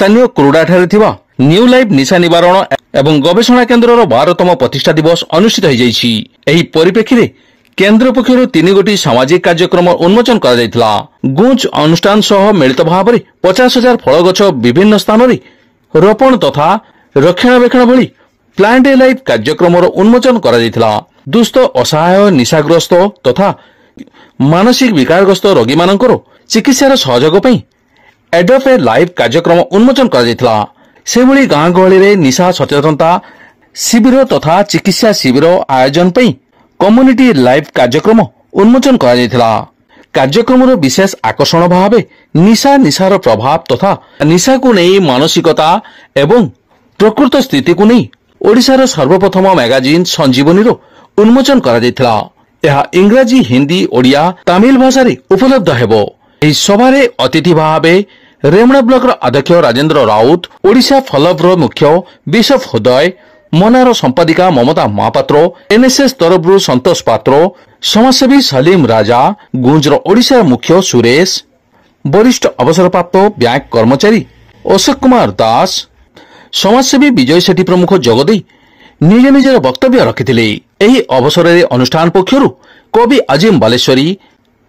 स्थानीय कुरुडाठारे थिबा new life निशा निवारण एवं गवेषणा केन्द्रर 12तम प्रतिष्ठा दिवस अनुष्ठित हो जाइछि। एही परिप्रेक्षी रे केन्द्र पक्षरु 3 गोटी सामाजिक कार्यक्रम उन्मोचन करा जायतिला। गुंज अनुष्ठान सह मिलित भाव 50,000 फल गछ विभिन्न स्थान रे रोपण तथा रक्षणाबेक्षण भली प्लांट ए लाइफ कार्यक्रम उन्मोचन करा जायतिला। दुष्ट असहाय निशाग्रस्त तथा मानसिक विकारग्रस्त रोगी मानकर चिकित्सार सहयोग पई एडॉप्ट ए लाइफ कार्यक्रम उन्मोचन करा जायतिला। सेभली गाँ गहली रे निशा सचेतनता शिविर तथा चिकित्सा शिविर आयोजन पई कम्युनिटी लाइफ कार्यक्रम उन्मोचन करा जायतिला। कार्यक्रम विशेष आकर्षण भाव निशा निशार प्रभाव तथा निशा को नहीं मानसिकता एवं प्रकृत स्थिति को नहीं ओडिशार सर्वप्रथम मैगजीन संजीवनी उन्मोचन करा जायतिला। यह इंग्राजी हिंदी ओडिया तमिल भाषा रे उपलब्ध हेबो। एही सभारे अतिथि भावे रेमणा ब्लॉक अध्यक्ष राजेंद्र राउत, ओडिशा फॉलोअप मुख्य बिशप हृदय, मनार संपादिका ममता महापात्र, एनएसएस तरफ संतोष पात्र, समाजसेवी सलीम राजा, गुंजर ओडिशा मुख्य सुरेश, वरिष्ठ अवसरप्राप्त बैंक कर्मचारी अशोक कुमार दास, समाजसेवी विजय सेठी प्रमुख जोगदे निज निजर वक्तव्य रखिथिले। एही अवसर में अनुष्ठान पक्षरु कवि अजीम बालेश्वरी,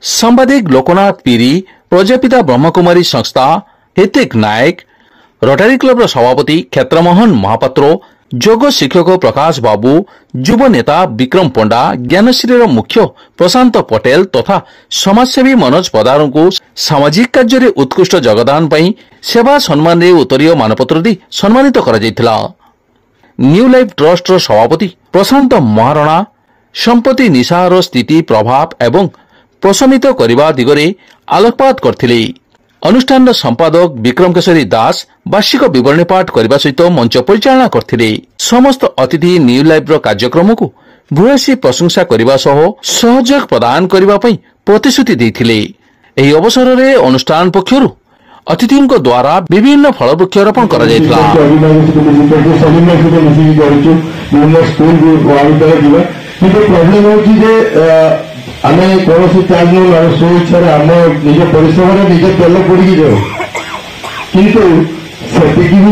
सांबादिक लोकनाथ पीरी, प्रजापिता ब्रह्मकुमारी संस्था हितिक नायक, रोटारी क्लब सभापति क्षेत्रमोहन महापात्र, जोग शिक्षक प्रकाश बाबू, युव नेता विक्रम पंडा, ज्ञानश्री मुख्य प्रशांत पटेल तथा समाजसेवी मनोज पदार को सामाजिक कार्य उत्कृष्ट योगदान पई सेवा सम्मान रे उत्तरीय मानपत्र दी सम्मानित करा जायतिला। न्यू लाइफ ट्रस्ट सभापति प्रशांत महारणा संपत्ति निशार स्थिति प्रभाव एवं प्रशमित करने दिगरे आलोकपात करथिले। अनुष्ठान संपादक विक्रम केशरी दास वार्षिक विवरणी पाठ करने सहित मंच परिचालना करथिले। समस्त अतिथि न्यू लाइफ कार्यक्रम को भूयसी प्रशंसा करने सह सहयोग प्रदान करने प्रतिश्रुति देथिले। एही अवसर में अनुष्ठान पक्षरु अतिथि द्वारा विभिन्न फल वृक्षारोपण करा जायतिला। आमे कौन चार्ज नहीं सो इच्छा आम निज परिश्रम निज तेल पड़ी जाऊ किंतु से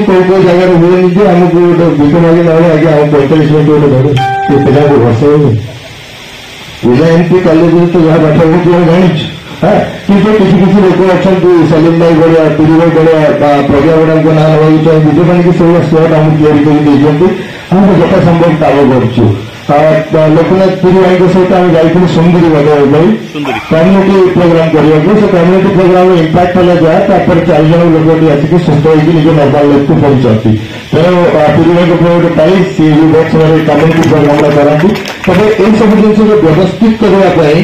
कौ कौ जगह हुए जे आमको गोटे विक मागे ना आगे आम 45 मिनट गोटे धरे पिला को भसा पिला एमती कॉलेज तो जहाँ पाठ पढ़ुचे जानी किंतु किसी किसी लोक अच्छा सलीम भाई भाया पीरी भाई भाया प्रज्ञापड़ा को ना लगे चाहिए जो कि सब स्पट आम या यथा संभव काम करूँ। लोकनाथ पुरी भाई सहित आम जाइए सुंदरी भाई कम्युनिटी प्रोग्राम करने से कम्युनिटी प्रोग्राम इम्पैक्ट है जहाँ 4 जन लोग आसिक सुस्थ होगी निज नर्माल लाइफ को पहुंचती तेणु पुरी भाई गोटे पाई सी कम्युनिटी प्रोग्राम कराती तब यही सब जिन व्यवस्थित करने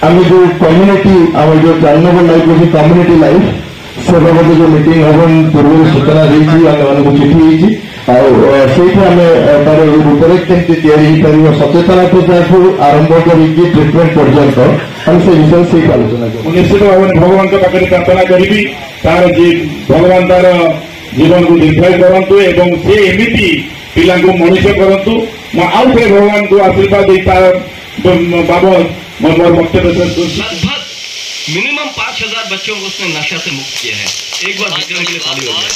आम जो कम्युनिटी आम जो 4 नंबर लाइफ अच्छी कम्युनिटी लाइफ से बाबद जो मीटिंग हम पूर्व सूचना देती चिठी तार रूपरेख केमती या सचेतना प्रचार आरंभ कर ट्रिटमेंट पर्यंत हम से विषय से आलोचना कर निश्चित भाव में भगवान प्रार्थना करी तार भगवान तार जीवन को दीर्घायु करंतु एवं से एमती पिला को मनुष्य करंतु आउ थे भगवान को आशीर्वाद बाबद मोर वक्तव्य मिनिमम 5,000 बच्चों को उसने नशा से मुक्त किया है। एक बार विक्रम के लिए ताली हो जाए।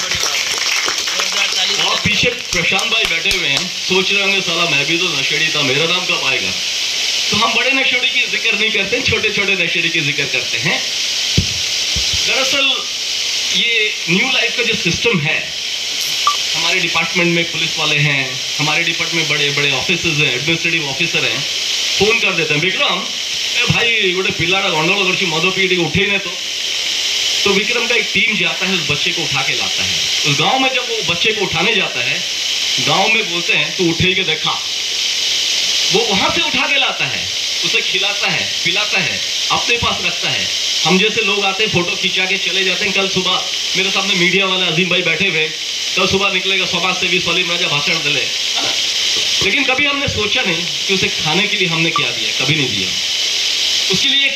और पीछे प्रशांत भाई बैठे हुए हैं, सोच रहे होंगे साला मैं भी तो नशेड़ी था, मेरा नाम कब आएगा। तो हम बड़े नशेड़ी की जिक्र नहीं करते, छोटे छोटे नशेड़ी की जिक्र करते हैं। दरअसल ये न्यू लाइफ का जो सिस्टम है, हमारे डिपार्टमेंट में पुलिस वाले हैं, हमारे डिपार्टमेंट में बड़े बड़े ऑफिसर्स हैं, एडमिनिस्ट्रेटिव ऑफिसर हैं, फोन कर देते हैं विक्रम भाई गोटे पिलाड़ा गंडगोल कर मद पी उठे ने तो विक्रम का एक टीम जाता है, उस बच्चे को उठा के लाता है। उस गांव में जब वो बच्चे को उठाने जाता है, गांव में बोलते हैं तो उठे के देखा, वो वहां से उठा के लाता है, उसे खिलाता है, पिलाता है, अपने पास रखता है। हम जैसे लोग आते हैं, फोटो खिंचा के चले जाते हैं। कल सुबह मेरे सामने मीडिया वाले अजीम भाई बैठे हुए, कल सुबह निकलेगा समाज सेवी सलीम राजा भाषण दिले, है ना। लेकिन कभी हमने सोचा नहीं कि उसे खाने के लिए हमने क्या दिया, कभी नहीं दिया। उसके लिए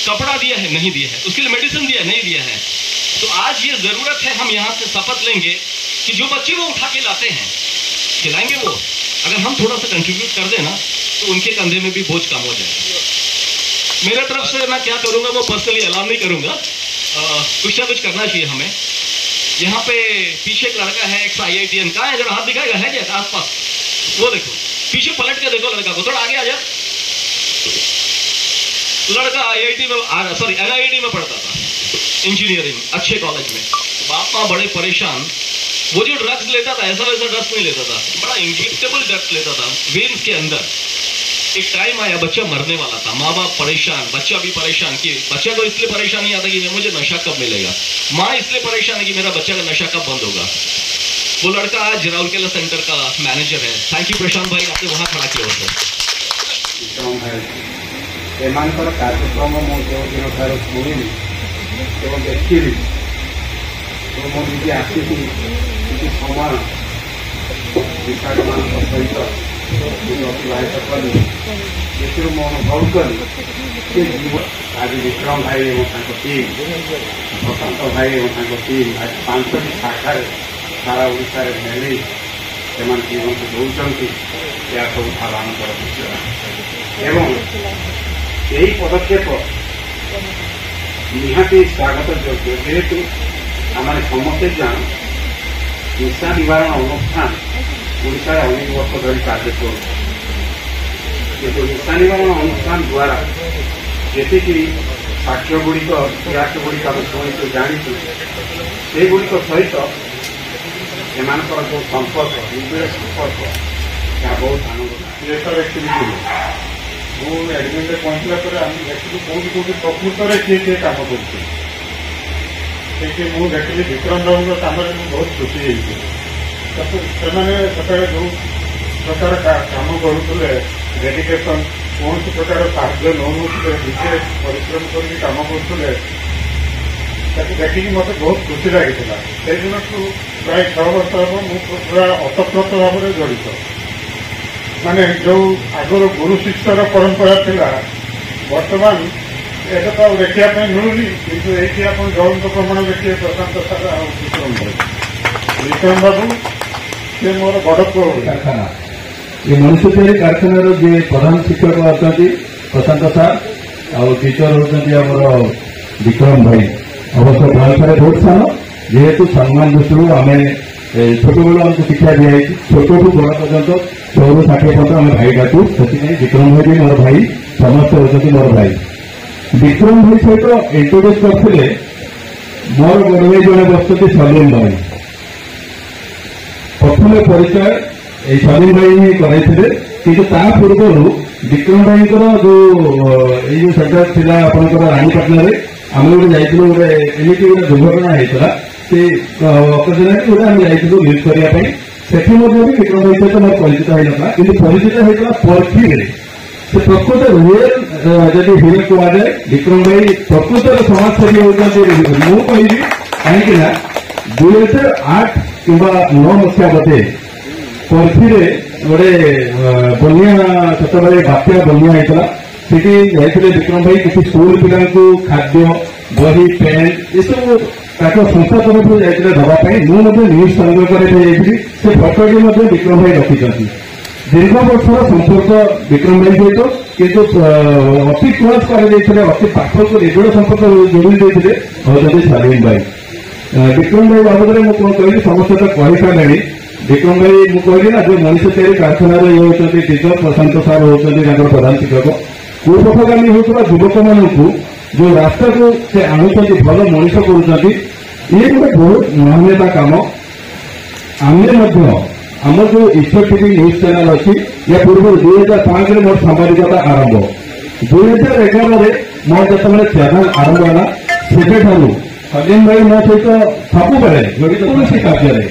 कपड़ा दिया है, नहीं दिया है। उसके लिए मेडिसिन दिया, नहीं दिया है। तो आज ये जरूरत है, हम यहाँ से शपथ लेंगे कि जो बच्चे वो उठा के लाते हैं, खिलाएंगे वो। अगर हम थोड़ा सा कंट्रीब्यूट कर देना तो उनके कंधे में भी बोझ कम हो जाएगा। मेरे तरफ से मैं क्या करूँगा वो पर्सनली अलाउ नहीं करूँगा, कुछ ना कुछ करना चाहिए हमें। यहाँ पे पीछे एक लड़का है, एक्स IITN का है, जरा हाथ दिखाएगा, है क्या आसपास? वो देखो पीछे पलट के देखो लड़का को, थोड़ा आगे आ जा। लड़का IIT में सॉरी NIT में पढ़ता था, इंजीनियरिंग, अच्छे कॉलेज में। बाप माँ बड़े परेशान। वो जो ड्रग्स लेता था ऐसा वैसा ड्रग्स नहीं लेता था, बड़ा इंजेक्टेबल ड्रग्स लेता था वेन्स के अंदर। एक टाइम आया बच्चा मरने वाला था, माँ बाप परेशान, बच्चा भी परेशान कि बच्चा को इसलिए परेशान नहीं आता कि मुझे नशा कब मिलेगा, माँ इसलिए परेशान है कि मेरा बच्चा का नशा कब बंद होगा। वो लड़का आज राउरकेला सेंटर का मैनेजर है। थैंक यू प्रशांत भाई, आपने वहां खड़ा किया होता। ଏମାନଙ୍କର କାର୍ଯ୍ୟକ୍ରମ ମୁଁ ଯେଉଁଦିନ ଠାରୁ ଶୁଣିଲି ଏବଂ ଦେଖିଲି ମୁଁ ନିଜେ ଆସିକି କିଛି ସମୟ ବିଷୟମାନଙ୍କ ସହିତ ଅତିବାହିତ କଲି, ସେଥିରୁ ମୁଁ ଅନୁଭବ କଲି ସେ ଜୀବନ ଆଜି ବିକ୍ରମ ଭାଇ ଏବଂ ତାଙ୍କ ଟିମ୍, ପ୍ରଶାନ୍ତ ଭାଇ ଏବଂ ତାଙ୍କ ଟିମ୍ ଆଜି 5ଟି ଶାଖାରେ ସାରା ଓଡ଼ିଶାରେ ମେଲେଇ ସେମାନେ ଜୀବନକୁ ଦେଉଛନ୍ତି। ଏହା ସବୁଠାରୁ ଆନନ୍ଦର ବିଷୟ ଏବଂ ଏହି ପଦକ୍ଷେପ ନିହାତି ସ୍ୱାଗତ ଯୋଗ୍ୟ। ଯେହେତୁ ଆମେ ସମସ୍ତେ ଜାଣୁ ନିଶା ନିବାରଣ ଅନୁଷ୍ଠାନ ଓଡ଼ିଶାରେ ଅନେକ ବର୍ଷ ଧରି କାର୍ଯ୍ୟ କରୁଛି, କିନ୍ତୁ ନିଶା ନିବାରଣ ଅନୁଷ୍ଠାନ ଦ୍ୱାରା ଯେତିକି ସାକ୍ଷ୍ୟଗୁଡ଼ିକ ଇତିହାସଗୁଡ଼ିକ ଆମେ ଶୁଣିଛୁ ଜାଣିଛୁ, ସେଗୁଡ଼ିକ ସହିତ ଏମାନଙ୍କର ଯେଉଁ ସମ୍ପର୍କ, ନିବିଡ଼ ସମ୍ପର୍କ, ଏହା ବହୁତ ଆନନ୍ଦଦାୟକ। ମୁଁ ଏଡମିନରେ ପହଞ୍ଚିଲା ପରେ ଆମେ ଦେଖିଲୁ କୋଉଠି କୋଉଠି ପ୍ରକୃତରେ କିଏ କିଏ କାମ କରୁଛି। ସେଇଠି ମୁଁ ଦେଖିଲି ବିକ୍ରମ ବାବୁଙ୍କ କାମରେ ମୁଁ ବହୁତ ଖୁସି ହେଇଥିଲି। ସେମାନେ ସକାଳେ ଯୋଉ ପ୍ରକାର କାମ କରୁଥିଲେ, ଡେଡିକେସନ, କୌଣସି ପ୍ରକାର ସାହାଯ୍ୟ ନେଉନଥିଲେ, ନିଜେ ପରିଶ୍ରମ କରିକି କାମ କରୁଥିଲେ, ତାକୁ ଦେଖିକି ମୋତେ ବହୁତ ଖୁସି ଲାଗିଥିଲା। ସେଇଦିନଠୁ ପ୍ରାୟ 6 ବର୍ଷ ହେବ ମୁଁ ପୁରା ଅତପ୍ରତ ଭାବରେ ଜଡ଼ିତ। ମାନେ ଯୋଉ ଆଗରୁ ଗୁରୁ ଶିଷ୍ୟର ପରମ୍ପରା ଥିଲା, ବର୍ତ୍ତମାନ ଏବେ ତ ଆଉ ଦେଖିବା ପାଇଁ ମିଳୁନି, କିନ୍ତୁ ଏଇଠି ଆପଣ ଜଳନ୍ତ ପ୍ରମାଣ ଦେଖିବେ ପ୍ରଶାନ୍ତ ସାର୍ ଆଉ ବିକ୍ରମ ଭାଇ। ବିକ୍ରମ ବାବୁ ସେ ମୋର ବଡ଼ ପୁଅ କାରଖାନା, ଏ ମଣିଷ ତିଆରି କାରଖାନାର ଯିଏ ପ୍ରଧାନ ଶିକ୍ଷକ ଅଛନ୍ତି ପ୍ରଶାନ୍ତ ସାର୍, ଆଉ ଟିଚର ହେଉଛନ୍ତି ଆମର ବିକ୍ରମ ଭାଇ। ଅବଶ୍ୟ ବୟସରେ ବହୁତ ସାନ, ଯେହେତୁ ସମ୍ମାନ ଦୃଷ୍ଟିରୁ ଆମେ ଛୋଟବେଳୁ ଆମକୁ ଶିକ୍ଷା ଦିଆଯାଇଛି, ଛୋଟଠୁ ବଡ଼ ପର୍ଯ୍ୟନ୍ତ 100ରୁ 60 ପର୍ଯ୍ୟନ୍ତ ଆମେ ଭାଇ ଡାକୁ। ସେଥିପାଇଁ ବିକ୍ରମ ଭାଇ ବି ମୋର ଭାଇ, ସମସ୍ତେ ହେଉଛନ୍ତି ମୋର ଭାଇ। ବିକ୍ରମ ଭାଇ ସହିତ ଇଣ୍ଟ୍ରୋଡ୍ୟୁସ୍ କରିଥିଲେ ମୋର ବଡ଼ ଭାଇ ଜଣେ ବସିଛନ୍ତି ସଲିମ ଭାଇ। ପ୍ରଥମେ ପରିଚୟ ଏଇ ସଲିମ ଭାଇ ହିଁ କରାଇଥିଲେ, କିନ୍ତୁ ତା ପୂର୍ବରୁ ବିକ୍ରମ ଭାଇଙ୍କର ଯୋଉ ଏଇ ଯୋଉ ସେଣ୍ଟର ଥିଲା ଆପଣଙ୍କର ରାଣୀପାଟଣାରେ, ଆମେ ଗୋଟେ ଯାଇଥିଲୁ, ଗୋଟେ ଏମିତି ଗୋଟେ ଦୁର୍ଘଟଣା ହେଇଥିଲା, ସେ ଅକେଜନରେ ଗୋଟେ ଆମେ ଯାଇଥିଲୁ ନ୍ୟୁଜ୍ କରିବା ପାଇଁ। ସେଠି ମଧ୍ୟ ବି ବିକ୍ରମ ଭାଇ ସହିତ ମୋର ପରିଚିତ ହେଇନଥିଲା, କିନ୍ତୁ ପରିଚିତ ହେଇଥିଲା ପରଖିରେ। ସେ ପ୍ରକୃତ ରିଏଲ ଯଦି ହିରୋ କୁହାଯାଏ, ବିକ୍ରମ ଭାଇ ପ୍ରକୃତରେ ସମାଜସେବୀ ହେଉଛନ୍ତି ମୁଁ କହିବି। କାହିଁକି ନା 2008 କିମ୍ବା 9 ମସିହା ବୋଧେ ପରଖିରେ ଗୋଟେ ବନ୍ୟା, ସେତେବେଳେ ବାତ୍ୟା ବନ୍ୟା ହେଇଥିଲା। ସେଠି ଯାଇଥିଲେ ବିକ୍ରମ ଭାଇ, କିଛି ସ୍କୁଲ ପିଲାଙ୍କୁ ଖାଦ୍ୟ, ବହି, ପେନ୍ ଏସବୁ ତାଙ୍କ ସଂସ୍ଥା ତରଫରୁ ଯାଇଥିଲେ ଦେବା ପାଇଁ। ମୁଁ ମଧ୍ୟ ନ୍ୟୁଜ୍ ସଂଗ୍ରହ କରିବା ପାଇଁ ଯାଇଥିଲି, ସେ ଫଟୋଟି ମଧ୍ୟ ବିକ୍ରମ ଭାଇ ରଖିଛନ୍ତି। ଦୀର୍ଘ ବର୍ଷର ସମ୍ପର୍କ ବିକ୍ରମ ଭାଇ ସହିତ, କିନ୍ତୁ ଅତି କ୍ଲୋଜ୍ କରାଯାଇଥିଲେ, ଅତି ପାଖକୁ ନିବିଡ଼ ସମ୍ପର୍କ ଯୋଡ଼ି ଦେଇଥିଲେ ହେଉଛନ୍ତି ସଲିମ ଭାଇ। ବିକ୍ରମ ଭାଇ ବାବଦରେ ମୁଁ କଣ କହିଲି, ସମସ୍ତେ ତ କହିସାରିଲେଣି। ବିକ୍ରମ ଭାଇ ମୁଁ କହିଲି ନା, ଯୋଉ ମଣିଷ ତିଆରି କାରଖାନାରେ ଇଏ ହେଉଛନ୍ତି ଟିଚର, ପ୍ରଶାନ୍ତ ସାର୍ ହେଉଛନ୍ତି ତାଙ୍କର ପ୍ରଧାନ ଶିକ୍ଷକ। କୁପଥଗାମୀ ହେଉଥିବା ଯୁବକମାନଙ୍କୁ ଯୋଉ ରାସ୍ତାକୁ ସେ ଆଣୁଛନ୍ତି, ଭଲ ମଣିଷ କରୁଛନ୍ତି, ଇଏ ଗୋଟେ ବହୁତ ମହାନତା କାମ। ଆମେ ମଧ୍ୟ ଆମର ଯୋଉ ଇଷ୍ଟର ଟିଭି ନ୍ୟୁଜ୍ ଚ୍ୟାନେଲ ଅଛି, ୟା ପୂର୍ବରୁ 2005ରେ ମୋର ସାମ୍ବାଦିକତା ଆରମ୍ଭ, 2011ରେ ମୋର ଯେତେବେଳେ ଚ୍ୟାନେଲ ଆରମ୍ଭ ହେଲା, ସେବେଠାରୁ ସଲିମ ଭାଇ ମୋ ସହିତ ସବୁବେଳେ ଜଡ଼ିତ, କୌଣସି କାର୍ଯ୍ୟରେ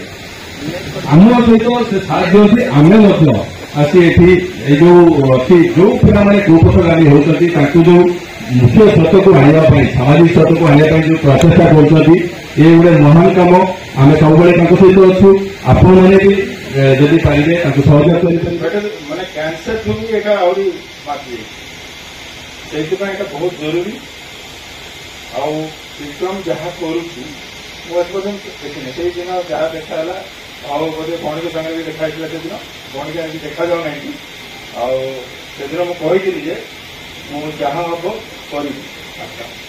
ଆମ ସହିତ ସେ ସାଥ ଦିଅନ୍ତି। ଆମେ ମଧ୍ୟ ଆସି ଏଠି ଏଇ ଯୋଉ ଅଛି, ଯୋଉ ପିଲାମାନେ କୁପଥଗାମୀ ହେଉଛନ୍ତି, ତାଙ୍କୁ ଯୋଉ ମୁଖ୍ୟ ସ୍ରୋତକୁ ଆଣିବା ପାଇଁ, ସାମାଜିକ ସ୍ରୋତକୁ ଆଣିବା ପାଇଁ ଯୋଉ ପ୍ରଚେଷ୍ଟା କରୁଛନ୍ତି, ଏ ଗୋଟେ ମହାନ କାମ। ଆମେ ସବୁବେଳେ ତାଙ୍କ ସହିତ ଅଛୁ। ଆପଣମାନେ ବି ଯଦି ପାରିବେ ତାଙ୍କୁ ସହଯୋଗ କରିପାରିବେ। ମାନେ କ୍ୟାନ୍ସର ଯୋଗୁଁ ଏଇଟା ଆହୁରି ମାତି, ସେଇଥିପାଇଁ ଏଇଟା ବହୁତ ଜରୁରୀ। ଆଉ ବିକ୍ରମ ଯାହା କରୁଛି ମୁଁ ଏପର୍ଯ୍ୟନ୍ତ ଦେଖିନି। ସେଇଦିନ ଯାହା ଦେଖା ହେଲା, ଆଉ ବୋଧେ ଭଉଣୀଙ୍କ ସାଙ୍ଗରେ ବି ଦେଖା ହେଇଥିଲା ସେଦିନ, ଭଉଣୀକି ଆଜି ଦେଖାଯାଉ ନାହିଁ। ଆଉ ସେଦିନ ମୁଁ କହିଥିଲି ଯେ ମୁଁ ଯାହା ହବ କରିବି।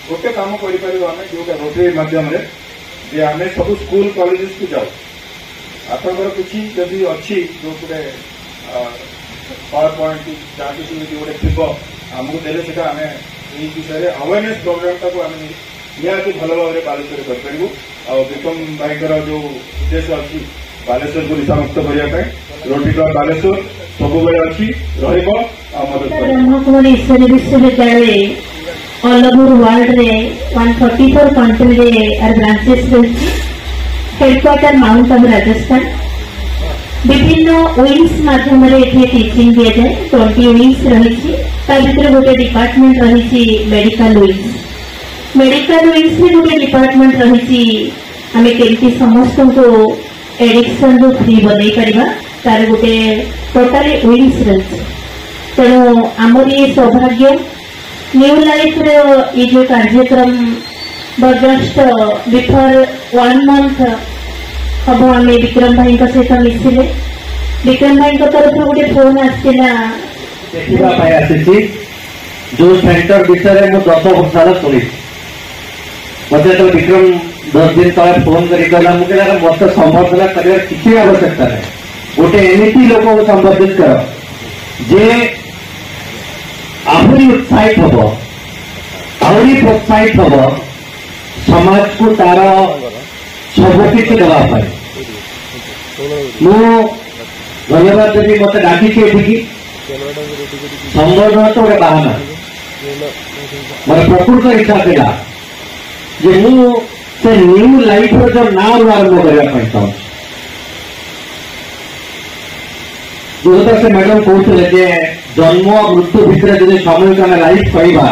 ଗୋଟେ କାମ କରିପାରିବୁ ଆମେ, ଯୋଉଟା ରୋଷେଇ ମାଧ୍ୟମରେ जे आम सब स्कूल कॉलेजेस को जाऊ आपंकर किसी जदि अच्छी जो गोटे पावर पॉइंट जहाँ किसी गोटे थी आमको देले सेटा आम यही विषय अवेयरनेस प्रोग्राम टाक आम निहाती भल भाव में बालेश्वर करूँ आ विक्रम भाई जो उद्देश्य अच्छी बालेश्वर को निशा मुक्त करने रोटी क्लब बालेश्वर सब अच्छी ब्रह्मकुमारी ईश्वरी विश्वविद्यालय ऑल ओवर वर्ल्ड रे 144 कंट्री रे आर ब्रांचेस रही हेडक्वार्टर माउंट आबू राजस्थान विभिन्न विंग्स माध्यम टीचिंग दिया जाए 20 विंग्स रही गोटे डिपार्टमेंट रही मेडिकल विंग्स रे गोटे डिपार्टमेंट रही आम केमती समस्त को एडिक्शन रू फ्री बनई पारिबा तार गोटे टोटाली विंग्स रही तेणु आमर ये सौभाग्य न्यू लाइफ ये जो कार्यक्रम जस्ट बिफोर 1 मंथ हम आम विक्रम भाई सहित मिसिले विक्रम भाई तरफ गोटे फोन आसला जो सेंटर विषय में 10 वर्ष साल शुणी मत तो विक्रम 10 दिन तले फोन कर मत संबर्धना कर किसी आवश्यकता नहीं गोटे एमती लोक को संबोधित कर जे आहरी उत्साहित हम आहरी प्रोत्साहित हम समाज को तार सबकि देवाई मु धन्यवाद देवी मत डाकी संबोधन तो गोटे बाहाना मोर प्रकृत इच्छा था जे मु से न्यू लाइफ जो ना आरंभ करने चाहूँ जो से मैडम कहते जन्म मृत्यु भितर जो समय आम लाइफ कहवा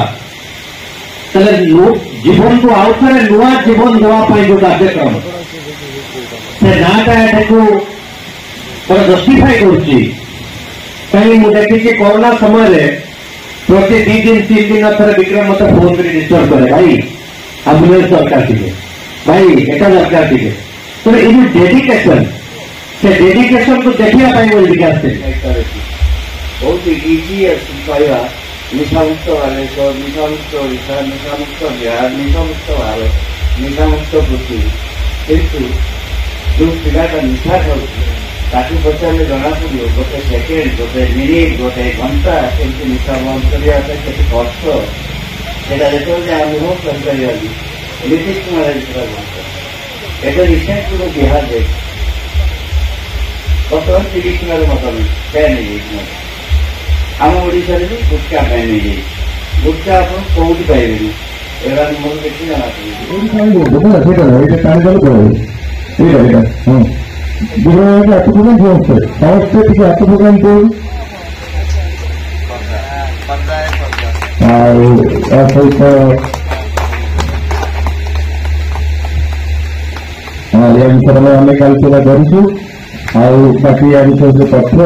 जीवन को आउ थे नुआ जीवन देवाई जो कार्यक्रम से नाटा यहाँ जस्टिफाई कर देखी कोरोना समय प्रति 2 दिन 3 दिन थोड़े विक्रम मत फोन कर डिस्टर्ब करे भाई आम्बुलेंस दरकार थे भाई एटा दरकार थे तो ये जो डेडिकेशन से डेडिकेशन को देखा विकास बहुत इजी कहवा निशामुक्त बालेश्वर निशामुक्त ओडिशा निशामुक्त बिहार निशामुक्त भारत निशामुक्त पृथ्वी किंतु जो पिलाटा निशा खाऊ पचारे जना पड़ो गोटे सेकेंड गोटे मिनिट गोटे घंटा केमती निशा बंद करने कष्ट से जो अनुभव कर नीतीश कुमार एटा रिसेंट गोटे बिहार जाए बर्तमान 30 टकर मत बैन हो आम ओडिशा भी गुटखा बैन हो गुटखा आप कौटी पाइबे एरा मोर देखी आम कल करूँ बाकी या विषय तथ्य